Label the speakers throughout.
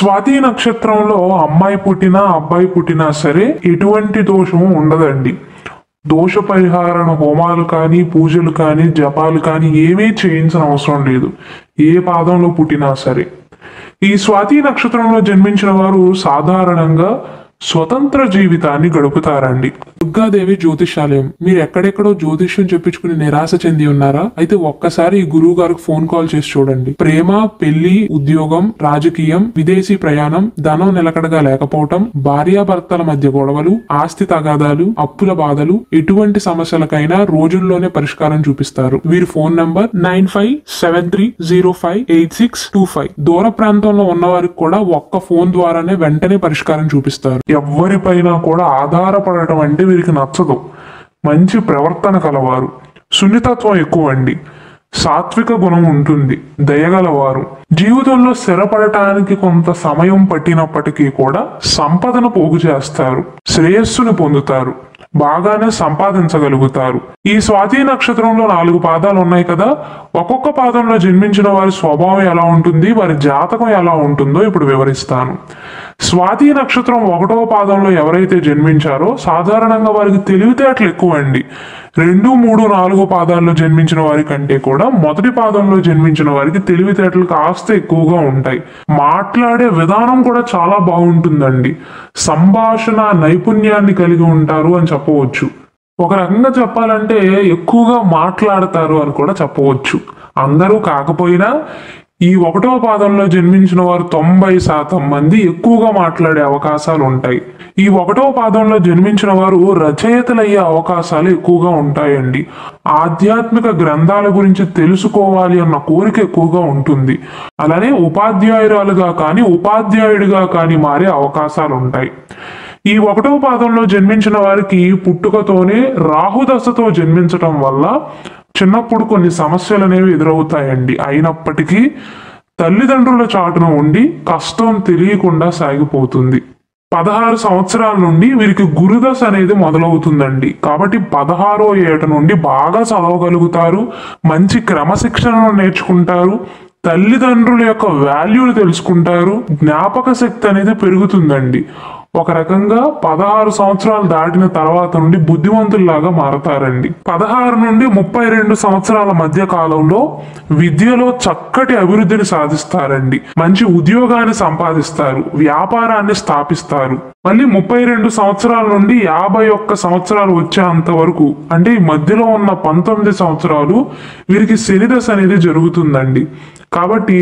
Speaker 1: స్వాతి నక్షత్రంలో అమ్మాయి పుట్టినా అబ్బాయి పుట్టినా సరే ఎటువంటి దోషము ఉండదండి. దోష పరిహారణ హోమాలు కానీ పూజలు కానీ జపాలు కానీ ఏమీ చేయించిన అవసరం లేదు, ఏ పాదంలో పుట్టినా సరే. ఈ స్వాతి నక్షత్రంలో జన్మించిన వారు సాధారణంగా స్వతంత్ర జీవితాన్ని గడుపుతారండి. దుర్గాదేవి జ్యోతిషాలయం. మీరు ఎక్కడెక్కడో జ్యోతిష్యం చెప్పించుకుని నిరాశ చెంది ఉన్నారా? అయితే ఒక్కసారి ఈ గురువు గారికి ఫోన్ కాల్ చేసి చూడండి. ప్రేమ, పెళ్లి, ఉద్యోగం, రాజకీయం, విదేశీ ప్రయాణం, ధనం నిలకడగా లేకపోవటం, భార్యాభర్తల మధ్య గొడవలు, ఆస్తి తగాదాలు, అప్పుల బాధలు, ఎటువంటి సమస్యలకైనా రోజుల్లోనే పరిష్కారం చూపిస్తారు. వీరి ఫోన్ నంబర్ 9573058625. దూర ప్రాంతంలో ఉన్న వారికి కూడా ఒక్క ఫోన్ ద్వారానే వెంటనే పరిష్కారం చూపిస్తారు. ఎవరిపైనా కూడా ఆధారపడటం అంటే వీరికి నచ్చదు. మంచి ప్రవర్తన కలవారు, సున్నితత్వం ఎక్కువ అండి, సాత్విక గుణం ఉంటుంది, దయగలవారు. జీవితంలో స్థిరపడటానికి కొంత సమయం పట్టినప్పటికీ కూడా సంపదను పోగు చేస్తారు, శ్రేయస్సును పొందుతారు, బాగానే సంపాదించగలుగుతారు. ఈ స్వాతి నక్షత్రంలో 4 పాదాలు ఉన్నాయి కదా, ఒక్కొక్క పాదంలో జన్మించిన వారి స్వభావం ఎలా ఉంటుంది, వారి జాతకం ఎలా ఉంటుందో ఇప్పుడు వివరిస్తాను. స్వాతి నక్షత్రం 1వ పాదంలో ఎవరైతే జన్మించారో సాధారణంగా వారికి తెలివితేటలు ఎక్కువ అండి. 2, 3, 4 పాదాల్లో జన్మించిన వారి కంటే కూడా మొదటి పాదంలో జన్మించిన వారికి తెలివితేటలు కాస్త ఎక్కువగా ఉంటాయి. మాట్లాడే విధానం కూడా చాలా బాగుంటుందండి. సంభాషణ నైపుణ్యాన్ని కలిగి ఉంటారు అని చెప్పవచ్చు. ఒక రకంగా చెప్పాలంటే ఎక్కువగా మాట్లాడతారు అని కూడా చెప్పవచ్చు. అందరూ కాకపోయినా ఈ 1వ పాదంలో జన్మించిన వారు 90% మంది ఎక్కువగా మాట్లాడే అవకాశాలు ఉంటాయి. ఈ 1వ పాదంలో జన్మించిన వారు రచయితలయ్యే అవకాశాలు ఎక్కువగా ఉంటాయండి. ఆధ్యాత్మిక గ్రంథాల గురించి తెలుసుకోవాలి అన్న కోరిక ఎక్కువగా ఉంటుంది. అలానే ఉపాధ్యాయురాలుగా కానీ ఉపాధ్యాయుడిగా కానీ మారే అవకాశాలు ఉంటాయి. ఈ 1వ పాదంలో జన్మించిన వారికి పుట్టుకతోనే రాహుదశతో జన్మించటం వల్ల చిన్నప్పుడు కొన్ని సమస్యలు అనేవి ఎదురవుతాయండి. అయినప్పటికీ తల్లిదండ్రుల చాటున ఉండి కష్టం తెలియకుండా సాగిపోతుంది. 16 సంవత్సరాల నుండి వీరికి గురుదశ అనేది మొదలవుతుందండి. కాబట్టి 16వ ఏట నుండి బాగా చదవగలుగుతారు, మంచి క్రమశిక్షణను నేర్చుకుంటారు, తల్లిదండ్రుల యొక్క వాల్యూని తెలుసుకుంటారు, జ్ఞాపక శక్తి అనేది పెరుగుతుందండి. ఒక రకంగా 16 సంవత్సరాలు దాటిన తర్వాత నుండి బుద్ధిమంతుల్లాగా మారతారండి. 16 నుండి 32 సంవత్సరాల మధ్య కాలంలో విద్యలో చక్కటి అభివృద్ధిని సాధిస్తారండి. మంచి ఉద్యోగాన్ని సంపాదిస్తారు, వ్యాపారాన్ని స్థాపిస్తారు. మళ్ళీ 32 సంవత్సరాల నుండి 51 సంవత్సరాలు వచ్చేంత వరకు, అంటే ఈ మధ్యలో ఉన్న 19 సంవత్సరాలు వీరికి శని దశ అనేది జరుగుతుందండి. కాబట్టి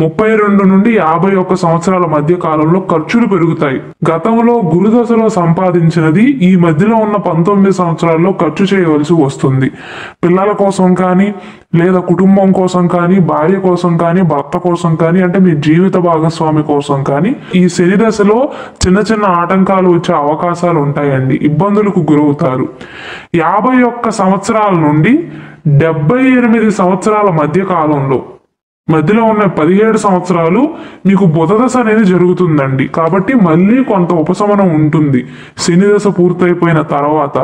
Speaker 1: 32 నుండి 51 సంవత్సరాల మధ్య కాలంలో ఖర్చులు పెరుగుతాయి. గతంలో గురుదశలో సంపాదించినది ఈ మధ్యలో ఉన్న 19 సంవత్సరాల్లో ఖర్చు చేయవలసి వస్తుంది. పిల్లల కోసం కానీ, లేదా కుటుంబం కోసం కానీ, భార్య కోసం కానీ, భర్త కోసం కానీ, అంటే మీ జీవిత భాగస్వామి కోసం కానీ ఈ శని దశలో చిన్న చిన్న ఆటంకాలు వచ్చే అవకాశాలు ఉంటాయండి. ఇబ్బందులకు గురవుతారు. 51 సంవత్సరాల నుండి 78 సంవత్సరాల మధ్య కాలంలో మధ్యలో ఉన్న 17 సంవత్సరాలు మీకు బుధదశ అనేది జరుగుతుందండి. కాబట్టి మళ్ళీ కొంత ఉపశమనం ఉంటుంది. శని దశ పూర్తయిపోయిన తర్వాత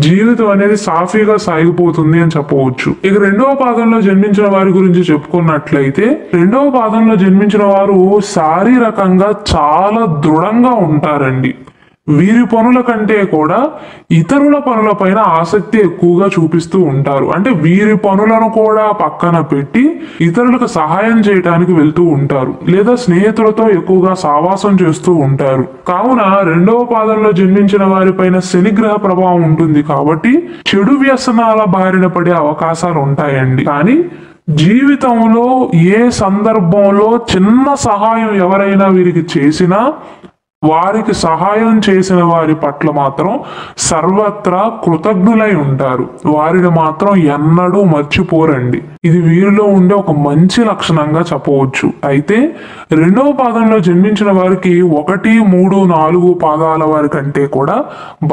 Speaker 1: జీవితం అనేది సాఫీగా సాగిపోతుంది అని చెప్పవచ్చు. ఇక 2వ పాదంలో జన్మించిన వారి గురించి చెప్పుకున్నట్లయితే 2వ పాదంలో జన్మించిన వారు శారీరకంగా చాలా దృఢంగా ఉంటారండి. వీరి పనుల కంటే కూడా ఇతరుల పనులపైన ఆసక్తి ఎక్కువగా చూపిస్తూ ఉంటారు. అంటే వీరి పనులను కూడా పక్కన పెట్టి ఇతరులకు సహాయం చేయడానికి వెళ్తూ ఉంటారు, లేదా స్నేహితులతో ఎక్కువగా సావాసం చేస్తూ ఉంటారు. కావున 2వ పాదంలో జన్మించిన వారిపైన శనిగ్రహ ప్రభావం ఉంటుంది. కాబట్టి చెడు వ్యసనాల బారిన పడే అవకాశాలు ఉంటాయండి. కానీ జీవితంలో ఏ సందర్భంలో చిన్న సహాయం ఎవరైనా వీరికి చేసినా వారికి సహాయం చేసిన వారి పట్ల మాత్రం సర్వత్రా కృతజ్ఞులై ఉంటారు. వారిని మాత్రం ఎన్నడూ మర్చిపోరండి. ఇది వీరిలో ఉండే ఒక మంచి లక్షణంగా చెప్పవచ్చు. అయితే 2వ పాదంలో జన్మించిన వారికి 1, 3, 4 పాదాల వారి కంటే కూడా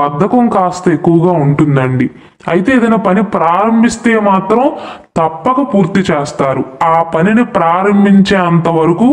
Speaker 1: బద్ధకం కాస్త ఎక్కువగా ఉంటుందండి. అయితే ఏదైనా పని ప్రారంభిస్తే మాత్రం తప్పక పూర్తి చేస్తారు. ఆ పనిని ప్రారంభించే అంతవరకు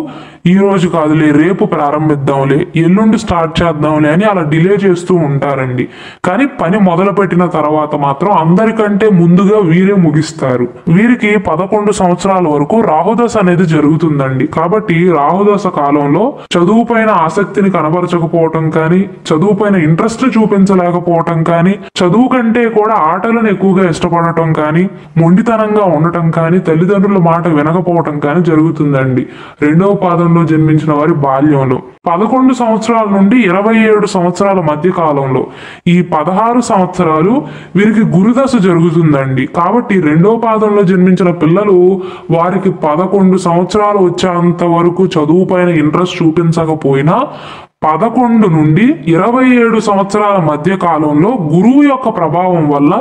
Speaker 1: ఈ రోజు కాదులే, రేపు ప్రారంభిద్దాంలే, ఎల్లుండి స్టార్ట్ చేద్దాంలే అని అలా డిలే చేస్తూ ఉంటారండి. కానీ పని మొదలుపెట్టిన తర్వాత మాత్రం అందరికంటే ముందుగా వీరే ముగిస్తారు. వీరికి 11 సంవత్సరాల వరకు రాహుదశ అనేది జరుగుతుందండి. కాబట్టి రాహుదశ కాలంలో చదువు పైన ఆసక్తిని కనబరచకపోవటం కానీ, చదువు పైన ఇంట్రెస్ట్ చూపించలేకపోవటం కానీ, చదువు కంటే కూడా ఆటలను ఎక్కువగా ఇష్టపడటం కానీ, మొండితనంగా ఉండటం కానీ, తల్లిదండ్రుల మాట వినకపోవటం కానీ జరుగుతుందండి. రెండవ పాదంలో జన్మించిన వారి బాల్యంలో 11 సంవత్సరాల నుండి 27 సంవత్సరాల మధ్య కాలంలో ఈ 16 సంవత్సరాలు వీరికి గురుదశ జరుగుతుందండి. కాబట్టి రెండవ పాదంలో జన్మించిన పిల్లలు వారికి 11 సంవత్సరాలు వచ్చేంత వరకు చదువు పైన ఇంట్రెస్ట్ చూపించకపోయినా 11 నుండి 27 సంవత్సరాల మధ్య కాలంలో గురువు యొక్క ప్రభావం వల్ల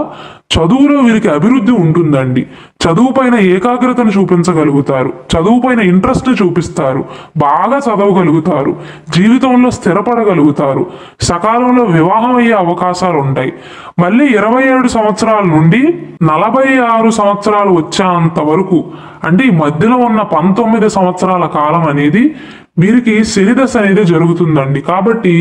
Speaker 1: చదువులో వీరికి అభివృద్ధి ఉంటుందండి. చదువు పైన ఏకాగ్రతను చూపించగలుగుతారు, చదువు పైన ఇంట్రెస్ట్ చూపిస్తారు, బాగా చదవగలుగుతారు, జీవితంలో స్థిరపడగలుగుతారు, సకాలంలో వివాహం అయ్యే అవకాశాలు ఉంటాయి. మళ్ళీ 27 సంవత్సరాల నుండి 46 సంవత్సరాలు వచ్చేంత వరకు అంటే ఈ మధ్యలో ఉన్న 19 సంవత్సరాల కాలం అనేది వీరికి శని దశ అనేది జరుగుతుందండి. కాబట్టి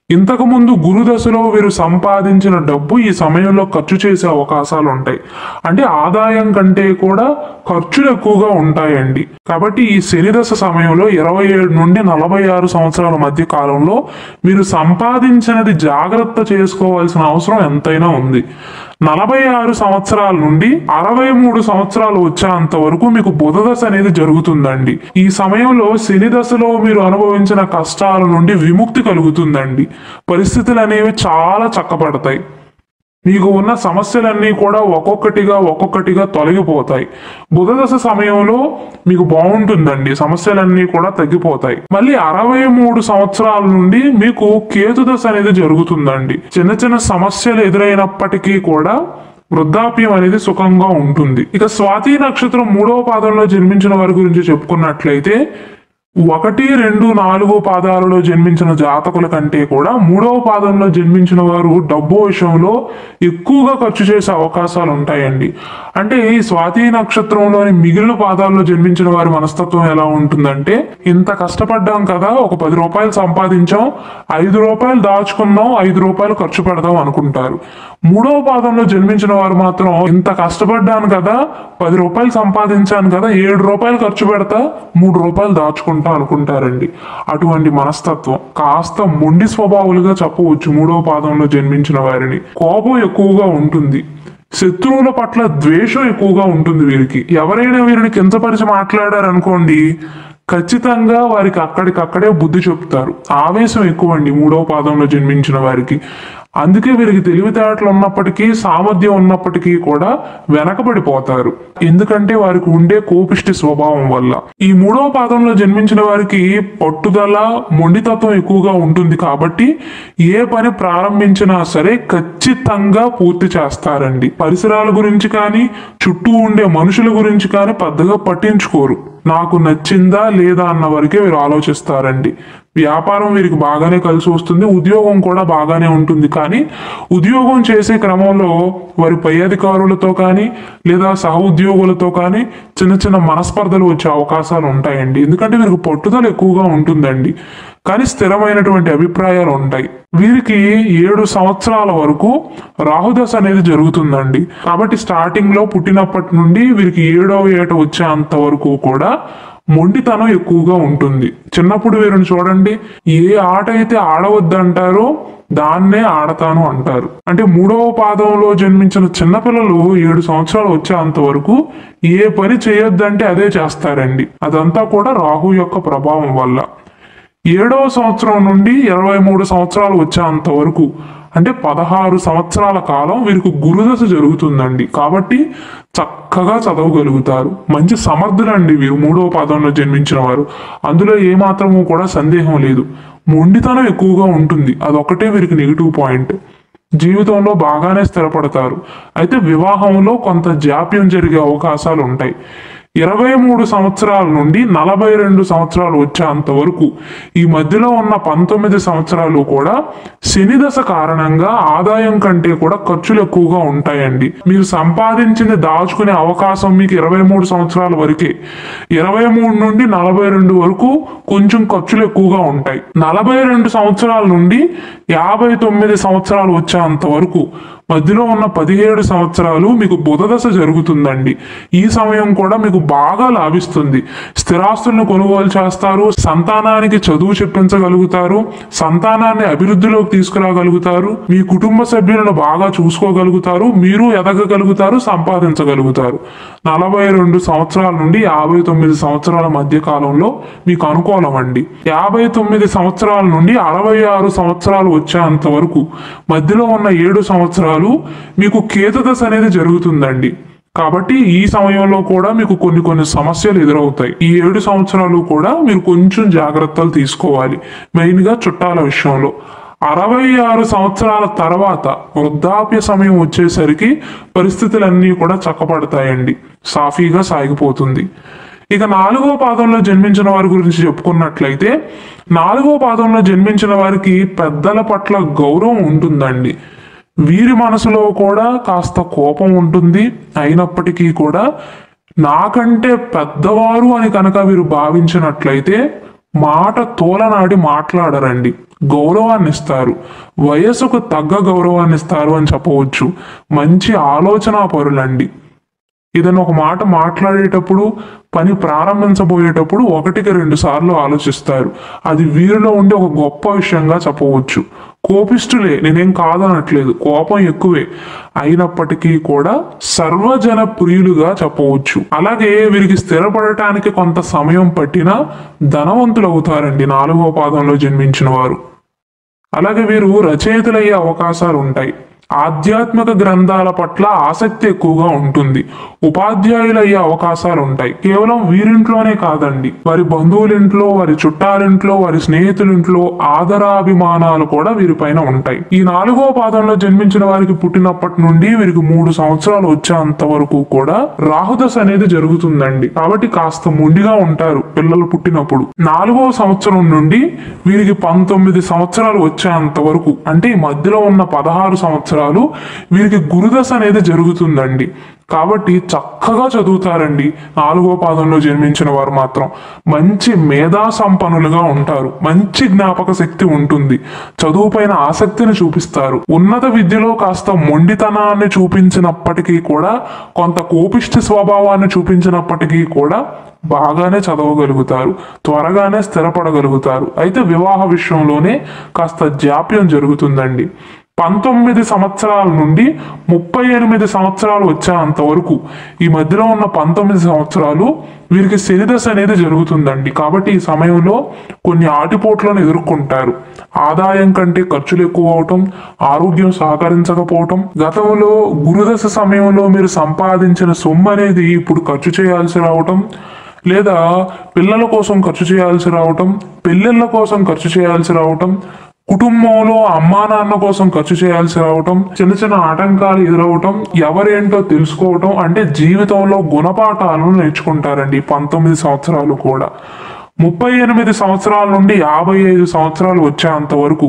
Speaker 1: ఇంతకుముందు గురుదశలో వీరు సంపాదించిన డబ్బు ఈ సమయంలో ఖర్చు చేసే అవకాశాలు ఉంటాయి. అంటే ఆదాయం కంటే కూడా ఖర్చులు ఎక్కువగా ఉంటాయండి. కాబట్టి ఈ శని దశ సమయంలో 27 నుండి 46 సంవత్సరాల మధ్య కాలంలో మీరు సంపాదించినది జాగ్రత్త చేసుకోవాల్సిన అవసరం ఎంతైనా ఉంది. 46 సంవత్సరాల నుండి 63 సంవత్సరాలు వచ్చేంత వరకు మీకు బుధ దశ అనేది జరుగుతుందండి. ఈ సమయంలో శని దశలో మీరు అనుభవించిన కష్టాల నుండి విముక్తి కలుగుతుందండి. పరిస్థితులు అనేవి చాలా చక్కబడతాయి. మీకు ఉన్న సమస్యలన్నీ కూడా ఒక్కొక్కటిగా తొలగిపోతాయి. బుధ దశ సమయంలో మీకు బాగుంటుందండి, సమస్యలన్నీ కూడా తగ్గిపోతాయి. మళ్ళీ 63 సంవత్సరాల నుండి మీకు కేతు దశ అనేది జరుగుతుందండి. చిన్న చిన్న సమస్యలు ఎదురైనప్పటికీ కూడా వృద్ధాప్యం అనేది సుఖంగా ఉంటుంది. ఇక స్వాతి నక్షత్రం 3వ పాదంలో జన్మించిన వారి గురించి చెప్పుకున్నట్లయితే 1, 2, 4 పాదాలలో జన్మించిన జాతకుల కంటే కూడా 3వ పాదంలో జన్మించిన వారు డబ్బు విషయంలో ఎక్కువగా ఖర్చు చేసే అవకాశాలు ఉంటాయండి. అంటే ఈ స్వాతి నక్షత్రంలోని మిగిలిన పాదాల్లో జన్మించిన వారి మనస్తత్వం ఎలా ఉంటుందంటే, ఇంత కష్టపడ్డాం కదా, ఒక 10 రూపాయలు సంపాదించాం, 5 రూపాయలు దాచుకున్నాం, 5 రూపాయలు ఖర్చు పెడదాం అనుకుంటారు. 3వ పాదంలో జన్మించిన వారు మాత్రం ఇంత కష్టపడ్డాను కదా, 10 రూపాయలు సంపాదించాను కదా, 7 రూపాయలు ఖర్చు పెడతా, 3 రూపాయలు దాచుకుంటా అనుకుంటారండి. అటువంటి మనస్తత్వం కాస్త మొండి స్వభావాలుగా చెప్పవచ్చు 3వ పాదంలో జన్మించిన వారిని. కోపం ఎక్కువగా ఉంటుంది, శత్రువుల పట్ల ద్వేషం ఎక్కువగా ఉంటుంది వీరికి. ఎవరైనా వీరిని కించపరిచి మాట్లాడారనుకోండి, ఖచ్చితంగా వారికి అక్కడికక్కడే బుద్ధి చెప్తారు. ఆవేశం ఎక్కువండి 3వ పాదంలో జన్మించిన వారికి. అందుకే వీరికి తెలివితేటలు ఉన్నప్పటికీ, సామర్థ్యం ఉన్నప్పటికీ కూడా వెనకబడిపోతారు. ఎందుకంటే వారికి ఉండే కోపిష్టి స్వభావం వల్ల. ఈ 3వ పాదంలో జన్మించిన వారికి పట్టుదల, మొండితత్వం ఎక్కువగా ఉంటుంది. కాబట్టి ఏ పని ప్రారంభించినా సరే ఖచ్చితంగా పూర్తి చేస్తారండి. పరిసరాల గురించి కానీ, చుట్టూ ఉండే మనుషుల గురించి కానీ పెద్దగా పట్టించుకోరు. నాకు నచ్చిందా లేదా అన్న వరకే వీరు ఆలోచిస్తారండి. వ్యాపారం వీరికి బాగానే కలిసి వస్తుంది, ఉద్యోగం కూడా బాగానే ఉంటుంది. కానీ ఉద్యోగం చేసే క్రమంలో వారి పై అధికారులతో కానీ లేదా సహ ఉద్యోగులతో కానీ చిన్న చిన్న మనస్పర్ధలు వచ్చే అవకాశాలు ఉంటాయండి. ఎందుకంటే వీరికి పట్టుదల ఎక్కువగా ఉంటుందండి, కానీ స్థిరమైనటువంటి అభిప్రాయాలు ఉంటాయి. వీరికి 7 సంవత్సరాల వరకు రాహుదశ అనేది జరుగుతుందండి. కాబట్టి స్టార్టింగ్ లో పుట్టినప్పటి నుండి వీరికి 7వ ఏట వచ్చేంత వరకు కూడా మొండితనం ఎక్కువగా ఉంటుంది. చిన్నప్పుడు వీరిని చూడండి, ఏ ఆట అయితే ఆడవద్దంటారో దాన్నే ఆడతాను అంటారు. అంటే 3వ పాదంలో జన్మించిన చిన్నపిల్లలు 7 సంవత్సరాలు వచ్చేంత వరకు ఏ పని చేయొద్దంటే అదే చేస్తారండి. అదంతా కూడా రాహు యొక్క ప్రభావం వల్ల. 7వ సంవత్సరం నుండి 23 సంవత్సరాలు వచ్చేంత వరకు అంటే 16 సంవత్సరాల కాలం వీరికి గురుదశ జరుగుతుందండి. కాబట్టి చక్కగా చదవగలుగుతారు, మంచి సమర్థులండి వీరు 3వ పాదంలో జన్మించిన వారు. అందులో ఏమాత్రము కూడా సందేహం లేదు. మొండితనం ఎక్కువగా ఉంటుంది, అదొక్కటే వీరికి నెగిటివ్ పాయింట్. జీవితంలో బాగానే స్థిరపడతారు. అయితే వివాహంలో కొంత జాప్యం జరిగే అవకాశాలు ఉంటాయి. 23 సంవత్సరాల నుండి 42 సంవత్సరాలు వచ్చేంత వరకు ఈ మధ్యలో ఉన్న 19 సంవత్సరాలు కూడా శని దశ కారణంగా ఆదాయం కంటే కూడా ఖర్చులు ఎక్కువగా ఉంటాయండి. మీరు సంపాదించింది దాచుకునే అవకాశం మీకు 23 సంవత్సరాల వరకే. 23 నుండి 42 వరకు కొంచెం ఖర్చులు ఎక్కువగా ఉంటాయి. 42 సంవత్సరాల నుండి 59 సంవత్సరాలు వచ్చేంత వరకు మధ్యలో ఉన్న 17 సంవత్సరాలు మీకు బుధ దశ జరుగుతుందండి. ఈ సమయం కూడా మీకు బాగా లాభిస్తుంది. స్థిరాస్తులను కొనుగోలు చేస్తారు, సంతానానికి చదువు చెప్పించగలుగుతారు, సంతానాన్ని అభివృద్ధిలోకి తీసుకురాగలుగుతారు, మీ కుటుంబ సభ్యులను బాగా చూసుకోగలుగుతారు, మీరు ఎదగగలుగుతారు, సంపాదించగలుగుతారు. 42 సంవత్సరాల నుండి 59 సంవత్సరాల మధ్య కాలంలో మీకు అనుకూలం అండి. 59 సంవత్సరాల నుండి 66 సంవత్సరాలు వచ్చేంత వరకు మధ్యలో ఉన్న 7 సంవత్సరాలు మీకు కేతు దశ అనేది జరుగుతుందండి. కాబట్టి ఈ సమయంలో కూడా మీకు కొన్ని సమస్యలు ఎదురవుతాయి. ఈ 7 సంవత్సరాలు కూడా మీరు కొంచెం జాగ్రత్తలు తీసుకోవాలి, మెయిన్ గా చుట్టాల విషయంలో. 66 సంవత్సరాల తర్వాత వృద్ధాప్య సమయం వచ్చేసరికి పరిస్థితులన్నీ కూడా చక్కబడతాయండి, సాఫీగా సాగిపోతుంది. ఇక 4వ పాదంలో జన్మించిన వారి గురించి చెప్పుకున్నట్లయితే 4వ పాదంలో జన్మించిన వారికి పెద్దల పట్ల గౌరవం ఉంటుందండి. వీరి మనసులో కూడా కాస్త కోపం ఉంటుంది. అయినప్పటికీ కూడా నాకంటే పెద్దవారు అని కనుక వీరు భావించినట్లయితే మాట తోలనాడి మాట్లాడరండి, గౌరవాన్ని ఇస్తారు, వయసుకు తగ్గ గౌరవాన్ని ఇస్తారు అని చెప్పవచ్చు. మంచి ఆలోచన పరులండి. ఏదైనా ఒక మాట మాట్లాడేటప్పుడు, పని ప్రారంభించబోయేటప్పుడు 1కి 2 సార్లు ఆలోచిస్తారు. అది వీరిలో ఉండే ఒక గొప్ప విషయంగా చెప్పవచ్చు. కోపిష్ఠులే, నేనేం కాదనట్లేదు, కోపం ఎక్కువే, అయినప్పటికీ కూడా సర్వజన ప్రియులుగా చెప్పవచ్చు. అలాగే వీరికి స్థిరపడటానికి కొంత సమయం పట్టినా ధనవంతులు అవుతారండి 4వ పాదంలో జన్మించిన వారు. అలాగే వీరు రచయితలయ్యే అవకాశాలు ఉంటాయి. ఆధ్యాత్మిక గ్రంథాల పట్ల ఆసక్తి ఎక్కువగా ఉంటుంది. ఉపాధ్యాయులయ్యే అవకాశాలు ఉంటాయి. కేవలం వీరింట్లోనే కాదండి, వారి బంధువులింట్లో, వారి చుట్టాలింట్లో, వారి స్నేహితులింట్లో ఆదరాభిమానాలు కూడా వీరిపైన ఉంటాయి. ఈ 4వ పాదంలో జన్మించిన వారికి పుట్టినప్పటి నుండి వీరికి 3 సంవత్సరాలు వచ్చేంత వరకు కూడా రాహుదశ అనేది జరుగుతుందండి. కాబట్టి కాస్త మొండిగా ఉంటారు పిల్లలు పుట్టినప్పుడు. 4వ సంవత్సరం నుండి వీరికి 19 సంవత్సరాలు వచ్చేంత వరకు, అంటే ఈ మధ్యలో ఉన్న 16 సంవత్సరాలు వీరికి గురుదశ అనేది జరుగుతుందండి. కాబట్టి చక్కగా చదువుతారండి 4వ పాదంలో జన్మించిన వారు మాత్రం. మంచి మేధా సంపన్నులుగా ఉంటారు, మంచి జ్ఞాపక శక్తి ఉంటుంది, చదువు పైన ఆసక్తిని చూపిస్తారు. ఉన్నత విద్యలో కాస్త మొండితనాన్ని చూపించినప్పటికీ కూడా, కొంత కోపిష్టి స్వభావాన్ని చూపించినప్పటికీ కూడా బాగానే చదవగలుగుతారు, త్వరగానే స్థిరపడగలుగుతారు. అయితే వివాహ విషయంలోనే కాస్త జాప్యం జరుగుతుందండి. 19 సంవత్సరాల నుండి 38 సంవత్సరాలు వచ్చేంత వరకు ఈ మధ్యలో ఉన్న 19 సంవత్సరాలు వీరికి శని దశ అనేది జరుగుతుందండి. కాబట్టి ఈ సమయంలో కొన్ని ఆటిపోట్లను ఎదుర్కొంటారు. ఆదాయం కంటే ఖర్చులు ఎక్కువ అవటం, ఆరోగ్యం సహకరించకపోవటం, గతంలో గురుదశ సమయంలో మీరు సంపాదించిన సొమ్ము అనేది ఇప్పుడు ఖర్చు చేయాల్సి రావటం, లేదా పిల్లల కోసం ఖర్చు చేయాల్సి రావటం, పెళ్ళిళ్ళ కోసం ఖర్చు చేయాల్సి రావటం, కుటుంబంలో అమ్మా నాన్న కోసం ఖర్చు చేయాల్సి రావటం, చిన్న చిన్న ఆటంకాలు ఎదురవటం, ఎవరేంటో తెలుసుకోవటం, అంటే జీవితంలో గుణపాఠాలను నేర్చుకుంటారండి 19 సంవత్సరాలు కూడా. 38 సంవత్సరాల నుండి 55 సంవత్సరాలు వచ్చేంత వరకు,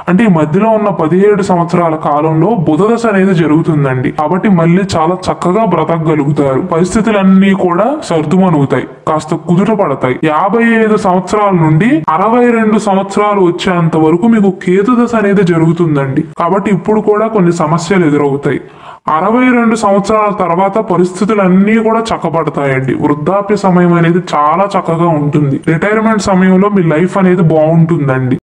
Speaker 1: అంటే ఈ మధ్యలో ఉన్న 17 సంవత్సరాల కాలంలో బుధదశ అనేది జరుగుతుందండి. కాబట్టి మళ్ళీ చాలా చక్కగా బ్రతకగలుగుతారు. పరిస్థితులన్నీ కూడా సర్దుమనుగుతాయి, కాస్త కుదుట పడతాయి. 55 సంవత్సరాల నుండి 62 సంవత్సరాలు వచ్చేంత వరకు మీకు కేతు దశ అనేది జరుగుతుందండి. కాబట్టి ఇప్పుడు కూడా కొన్ని సమస్యలు ఎదురవుతాయి. 62 సంవత్సరాల తర్వాత పరిస్థితులన్నీ కూడా చక్కబడతాయండి. వృద్ధాప్య సమయం అనేది చాలా చక్కగా ఉంటుంది. రిటైర్మెంట్ సమయంలో మీ లైఫ్ అనేది బాగుంటుందండి.